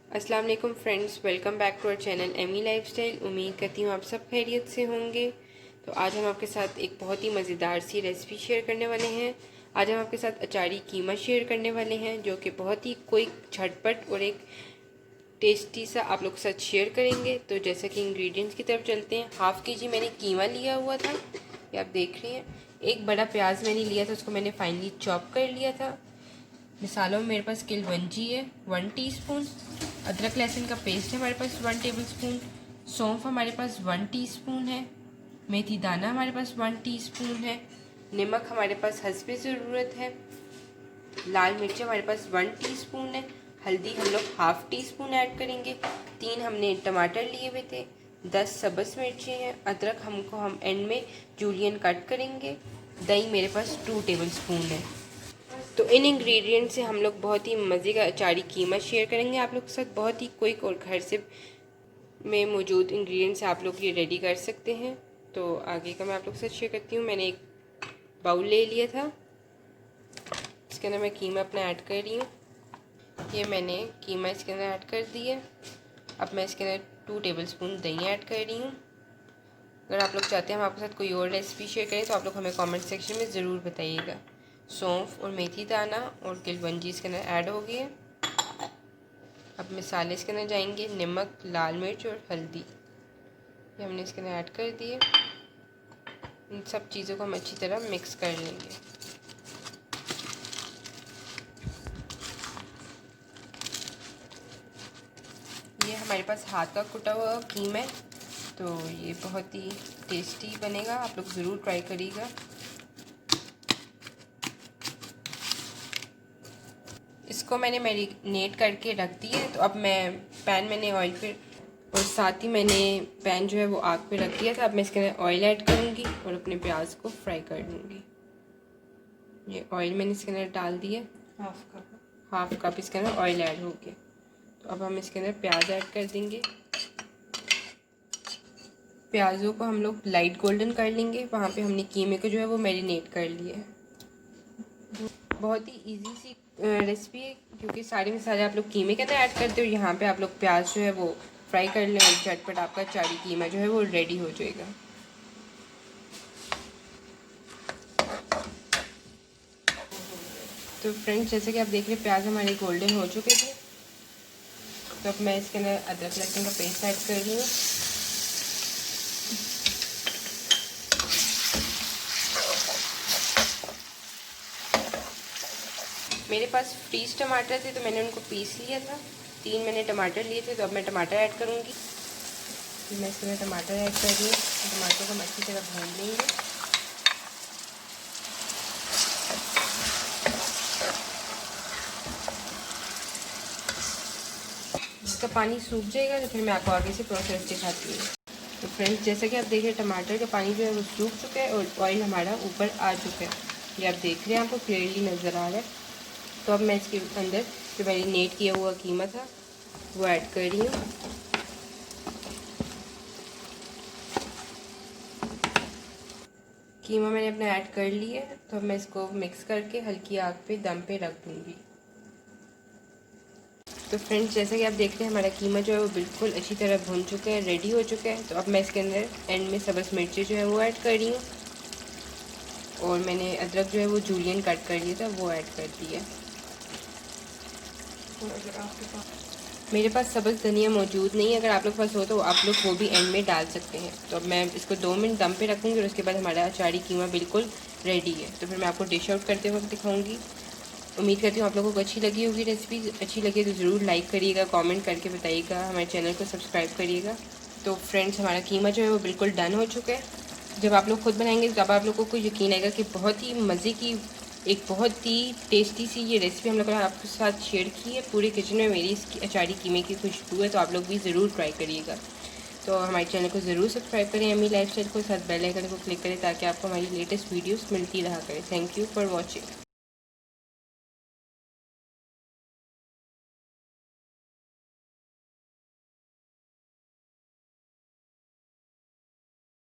अस्सलाम वालेकुम friends, welcome back to our channel Amy Lifestyle. उम्मीद करती हूँ आप सब खैरियत से होंगे। तो आज हम आपके साथ एक बहुत ही मज़ेदार सी रेसिपी शेयर करने वाले हैं। आज हम आपके साथ अचारी कीमा शेयर करने वाले हैं, जो कि बहुत ही क्विक, झटपट और एक टेस्टी सा आप लोग के साथ शेयर करेंगे। तो जैसे कि इंग्रेडिएंट्स की तरफ चलते हैं। हाफ़ केजी मैंने कीमा लिया हुआ था, ये आप देख रहे हैं। एक बड़ा प्याज मैंने लिया था, उसको मैंने फाइनली चॉप कर लिया था। मसालों में मेरे पास किलवंजी है 1 टीस्पून, अदरक लहसुन का पेस्ट है हमारे पास 1 टेबलस्पून, सौंफ हमारे पास 1 टीस्पून है, मेथी दाना हमारे पास 1 टीस्पून है, नमक हमारे पास हस्बे ज़रूरत है, लाल मिर्च हमारे पास 1 टीस्पून है, हल्दी हम लोग हाफ़ टीस्पून ऐड करेंगे, 3 हमने टमाटर लिए हुए थे, 10 सब्ज़ मिर्ची हैं, अदरक हम एंड में जूलियन कट करेंगे, दही मेरे पास 2 टेबलस्पून है। तो इन इंग्रेडिएंट से हम लोग बहुत ही मज़े का अचारी कीमा शेयर करेंगे आप लोग के साथ। बहुत ही क्विक और घर से में मौजूद इंग्रेडिएंट से आप लोग ये रेडी कर सकते हैं। तो आगे का मैं आप लोग के साथ शेयर करती हूँ। मैंने एक बाउल ले लिया था, इसके अंदर मैं कीमा अपना ऐड कर रही हूँ। ये मैंने कीमा इसके अंदर ऐड कर दिया। अब मैं इसके अंदर 2 टेबलस्पून दही ऐड कर रही हूँ। अगर आप लोग चाहते हैं हम आपके साथ कोई और रेसिपी शेयर करें तो आप लोग हमें कमेंट सेक्शन में ज़रूर बताइएगा। सौंफ और मेथी दाना और किलवंजी इसके अंदर ऐड हो गए। अब मसाले इसके अंदर जाएंगे, नमक, लाल मिर्च और हल्दी, ये हमने इसके अंदर ऐड कर दिए। इन सब चीज़ों को हम अच्छी तरह मिक्स कर लेंगे। ये हमारे पास हाथ का कुटा हुआ कीमा है, तो ये बहुत ही टेस्टी बनेगा, आप लोग ज़रूर ट्राई करिएगा। इसको मैंने मैरिनेट करके रख दिया है। तो अब मैं पैन मैंने ऑयल पे और साथ ही मैंने पैन जो है वो आग पे रख दिया था। अब मैं इसके अंदर ऑयल ऐड करूँगी और अपने प्याज को फ्राई कर लूँगी। ये ऑयल मैंने इसके अंदर डाल दिया, हाफ कप इसके अंदर ऑयल ऐड हो गया। तो अब हम इसके अंदर प्याज ऐड कर देंगे। प्याज़ों को हम लोग लाइट गोल्डन कर लेंगे। वहाँ पे हमने कीमे को जो है वो मैरिनेट कर लिया है। बहुत ही इजी सी रेसिपी है, क्योंकि सारे मसाले आप लोग कीमे के अंदर ऐड करते हो। यहाँ पे आप लोग प्याज जो है वो फ्राई कर लें और झटपट आपका अचारी कीमा जो है वो रेडी हो जाएगा। तो फ्रेंड्स, जैसे कि आप देख रहे हैं प्याज हमारे गोल्डन हो चुके थे। तो अब मैं इसके अंदर अदरक लहसुन का पेस्ट ऐड कर रही हूँ। मेरे पास फ्रीज टमाटर थे तो मैंने उनको पीस लिया था। 3 मैंने टमाटर लिए थे, तो अब मैं टमाटर ऐड करूँगी। मैं इसके अंदर टमाटर ऐड कर रही हूँ। टमाटर को हम अच्छी तरह भून लेंगे। इसका पानी सूख जाएगा तो फिर मैं आपको आगे से प्रोसेस दिखाती हूँ। तो फ्रेंड्स, जैसे कि आप देख रहे हैं टमाटर का पानी जो है वो सूख चुका है और ऑयल हमारा ऊपर आ चुका है। ये आप देख रहे हैं, आपको क्लियरली नज़र आ रहा है। तो अब मैं इसके अंदर जो मैरिनेट किया हुआ कीमा था वो ऐड कर रही हूँ। कीमा मैंने अपना ऐड कर लिया है। तो अब मैं इसको मिक्स करके हल्की आग पे दम पे रख दूँगी। तो फ्रेंड्स, जैसा कि आप देख रहे हैं हमारा कीमा जो है वो बिल्कुल अच्छी तरह भुन चुका है, रेडी हो चुका है। तो अब मैं इसके अंदर एंड में सब्ज़ मिर्ची जो है वो ऐड कर रही हूँ और मैंने अदरक जो है वो जूलियन कट कर लिया था वो ऐड कर दिया। मेरे पास सब्ज़ धनिया मौजूद नहीं है, अगर आप लोग के पास हो तो आप लोग वो भी एंड में डाल सकते हैं। तो अब मैं इसको 2 मिनट दम पे रखूँगी और उसके बाद हमारा अचारी कीमा बिल्कुल रेडी है। तो फिर मैं आपको डिश आउट करते वक्त दिखाऊँगी। उम्मीद करती हूँ आप लोगों को अच्छी लगी होगी रेसिपी। अच्छी लगी तो ज़रूर लाइक करिएगा, कमेंट करके बताइएगा, हमारे चैनल को सब्सक्राइब करिएगा। तो फ्रेंड्स, हमारा कीमा जो है वो बिल्कुल डन हो चुका है। जब आप लोग खुद बनाएंगे तब आप लोगों को यकीन आएगा कि बहुत ही मज़े की, एक बहुत ही टेस्टी सी ये रेसिपी हम लोगों ने आपके साथ शेयर की है। पूरे किचन में मेरी इसकी अचारी कीमे की खुशबू है, तो आप लोग भी ज़रूर ट्राई करिएगा। तो हमारे चैनल को ज़रूर सब्सक्राइब करें, एमी लाइफस्टाइल को, साथ बेल आइकन को क्लिक करें ताकि आपको हमारी लेटेस्ट वीडियोस मिलती रहा करें। Thank you for watching.